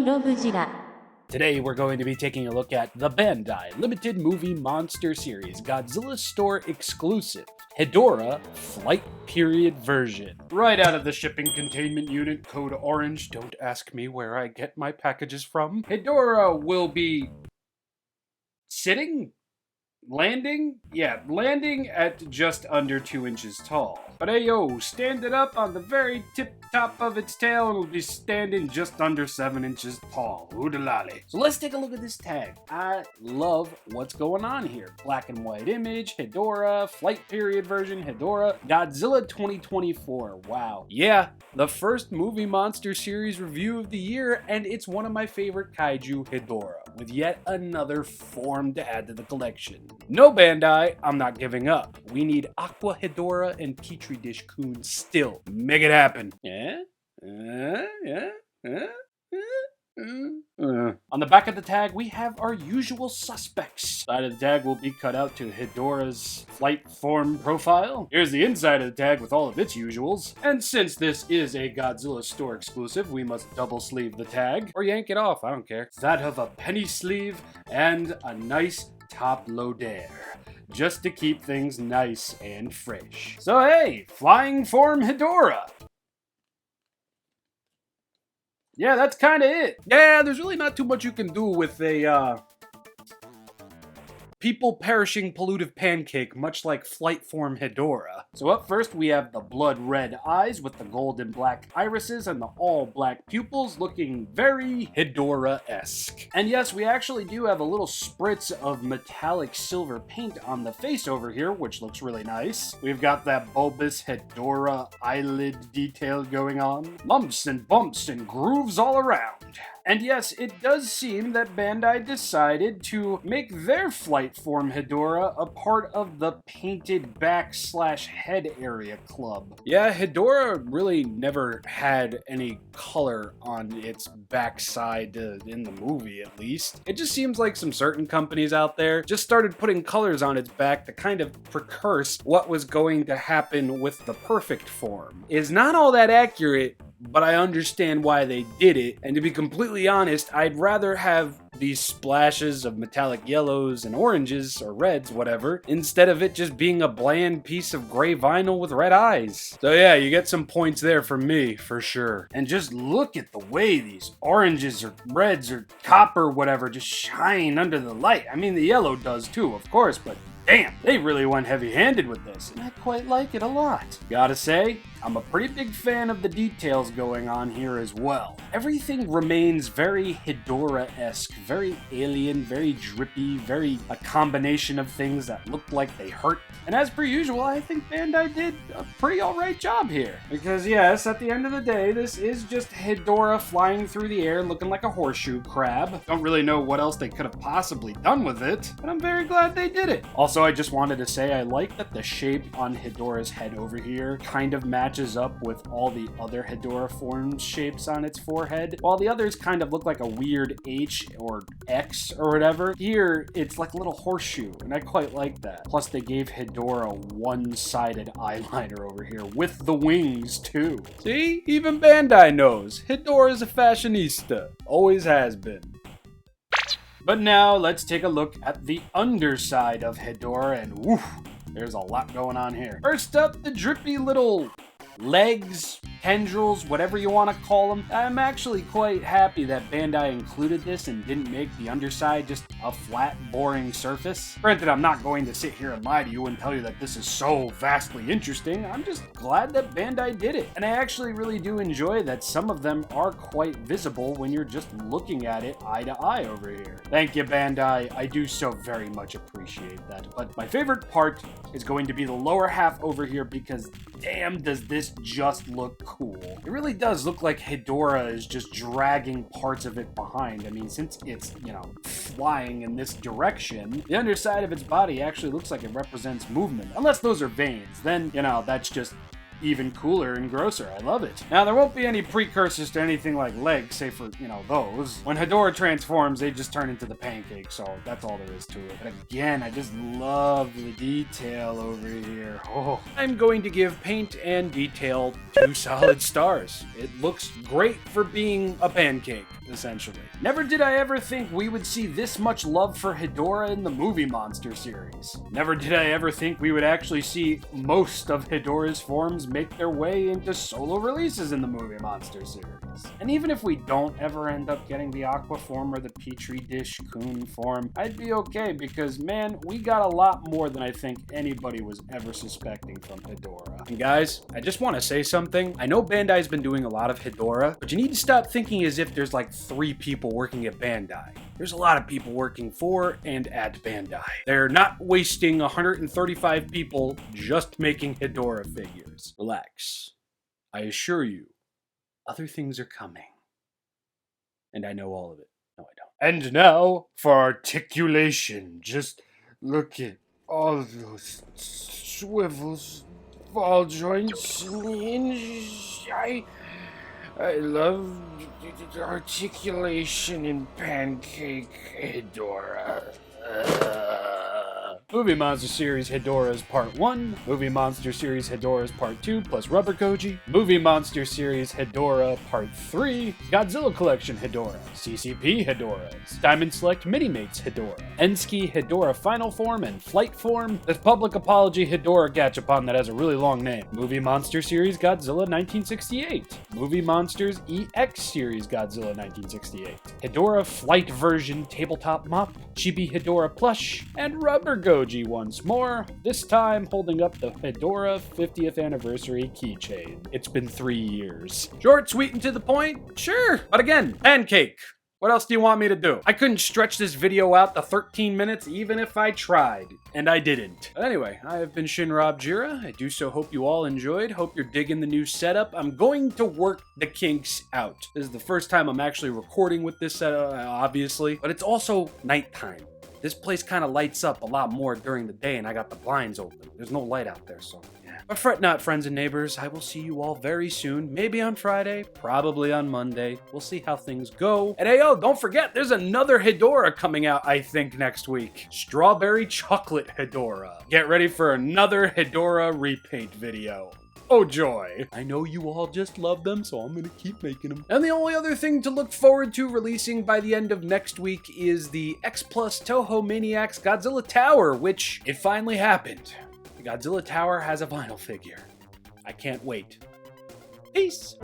ShinRobjira. Today we're going to be taking a look at the Bandai Limited Movie Monster Series Godzilla Store exclusive Hedorah Flight Period version. Right out of the shipping containment unit, code orange. Don't ask me where I get my packages from. Hedorah will be sitting? Landing? Yeah, landing at just under 2 inches tall. But hey yo, stand it up on the very tip top of its tail and it'll be standing just under 7 inches tall. Ulull. So let's take a look at this tag. I love what's going on here. Black and white image, Hedorah, flight period version, Hedorah, Godzilla 2024. Wow. Yeah, the first movie monster series review of the year, and it's one of my favorite kaiju, Hedorah, with yet another form to add to the collection. No, Bandai, I'm not giving up. We need Aqua Hedorah and Petri Dish Kun still. Make it happen. On the back of the tag, we have our usual suspects. Side of the tag will be cut out to Hedorah's flight form profile. Here's the inside of the tag with all of its usuals. And since this is a Godzilla store exclusive, we must double sleeve the tag, or yank it off, I don't care. That of a penny sleeve and a nice top loader, just to keep things nice and fresh. So hey, flying form Hedorah. Yeah, that's kind of it. Yeah, there's really not too much you can do with a, people perishing pollutive pancake, much like flight form Hedorah. So up first, we have the blood red eyes with the gold and black irises and the all black pupils, looking very Hedorah-esque. And yes, we actually do have a little spritz of metallic silver paint on the face over here, which looks really nice. We've got that bulbous Hedorah eyelid detail going on. Lumps and bumps and grooves all around. And yes, it does seem that Bandai decided to make their flight form Hedorah a part of the painted back/head area club. Yeah, Hedorah really never had any color on its backside in the movie, at least. It just seems like some certain companies out there just started putting colors on its back to kind of precurse what was going to happen with the perfect form. It's not all that accurate, but I understand why they did it, and to be completely honest, I'd rather have these splashes of metallic yellows and oranges, or reds, whatever, instead of it just being a bland piece of gray vinyl with red eyes. So yeah, you get some points there from me, for sure. And just look at the way these oranges or reds or copper, whatever, just shine under the light. I mean, the yellow does too, of course, but damn, they really went heavy-handed with this, and I quite like it a lot. Gotta say, I'm a pretty big fan of the details going on here as well. Everything remains very Hedorah-esque, very alien, very drippy, very a combination of things that look like they hurt. And as per usual, I think Bandai did a pretty alright job here. Because yes, at the end of the day, this is just Hedorah flying through the air looking like a horseshoe crab. Don't really know what else they could have possibly done with it, but I'm very glad they did it. Also, I just wanted to say I like that the shape on Hedorah's head over here kind of matches up with all the other Hedorah forms shapes on its forehead. While the others kind of look like a weird H or X or whatever, here it's like a little horseshoe, and I quite like that. Plus they gave Hedorah one-sided eyeliner over here with the wings too. See? Even Bandai knows. Hedorah is a fashionista. Always has been. But now, let's take a look at the underside of Hedorah, and woof, there's a lot going on here. First up, the drippy little legs, tendrils, whatever you want to call them. I'm actually quite happy that Bandai included this and didn't make the underside just a flat, boring surface. Granted, I'm not going to sit here and lie to you and tell you that this is so vastly interesting. I'm just glad that Bandai did it. And I actually really do enjoy that some of them are quite visible when you're just looking at it eye to eye over here. Thank you, Bandai. I do so very much appreciate that. But my favorite part is going to be the lower half over here, because damn, does this just look cool. It really does look like Hedorah is just dragging parts of it behind. I mean, since it's, flying in this direction, the underside of its body actually looks like it represents movement. Unless those are veins, then, that's just even cooler and grosser. I love it. Now, there won't be any precursors to anything like legs, say for, you know, those. When Hedorah transforms, they just turn into the pancake, so that's all there is to it. But again, I just love the detail over here. Oh. I'm going to give paint and detail 2 solid stars. It looks great for being a pancake, essentially. Never did I ever think we would see this much love for Hedorah in the movie monster series. Never did I ever think we would actually see most of Hedorah's forms make their way into solo releases in the movie monster series. And even if we don't ever end up getting the aqua form or the petri dish coon form, I'd be okay because, man, we got a lot more than I think anybody was ever suspecting from Hedorah. And guys, I just want to say something. I know Bandai's been doing a lot of Hedorah, but you need to stop thinking as if there's like 3 people working at Bandai. There's a lot of people working for and at Bandai. They're not wasting 135 people just making Hedorah figures. Relax. I assure you, other things are coming. And I know all of it. No, I don't. And now for articulation. Just look at all those swivels, ball joints, and hinges. I love articulation in pancake Hedorah. Movie Monster Series Hedorah's Part 1, Movie Monster Series Hedorah's Part 2 plus Rubber Koji, Movie Monster Series Hedorah Part 3, Godzilla Collection Hedorah, CCP Hedorahs, Diamond Select Minimates Hedorah, Enski Hedorah Final Form and Flight Form, this Public Apology Hedorah Gachapon that has a really long name, Movie Monster Series Godzilla 1968, Movie Monsters EX Series Godzilla 1968, Hedorah Flight Version Tabletop Mop, Chibi Hedorah Plush, and Rubber Koji once more, this time holding up the Hedorah 50th anniversary keychain. It's been 3 years. Short, sweet, and to the point? Sure. But again, pancake. What else do you want me to do? I couldn't stretch this video out to 13 minutes even if I tried, and I didn't. But anyway, I have been ShinRobjira. I do so hope you all enjoyed. Hope you're digging the new setup. I'm going to work the kinks out. This is the first time I'm actually recording with this setup, obviously, but it's also nighttime. This place kind of lights up a lot more during the day, and I got the blinds open. There's no light out there, so yeah. But fret not, friends and neighbors. I will see you all very soon. Maybe on Friday, probably on Monday. We'll see how things go. And hey, yo, don't forget, there's another Hedorah coming out, I think, next week. Strawberry Chocolate Hedorah. Get ready for another Hedorah repaint video. Oh joy. I know you all just love them, so I'm gonna keep making them. And the only other thing to look forward to releasing by the end of next week is the X Plus Toho Maniacs Godzilla Tower, which it finally happened. The Godzilla Tower has a vinyl figure. I can't wait. Peace.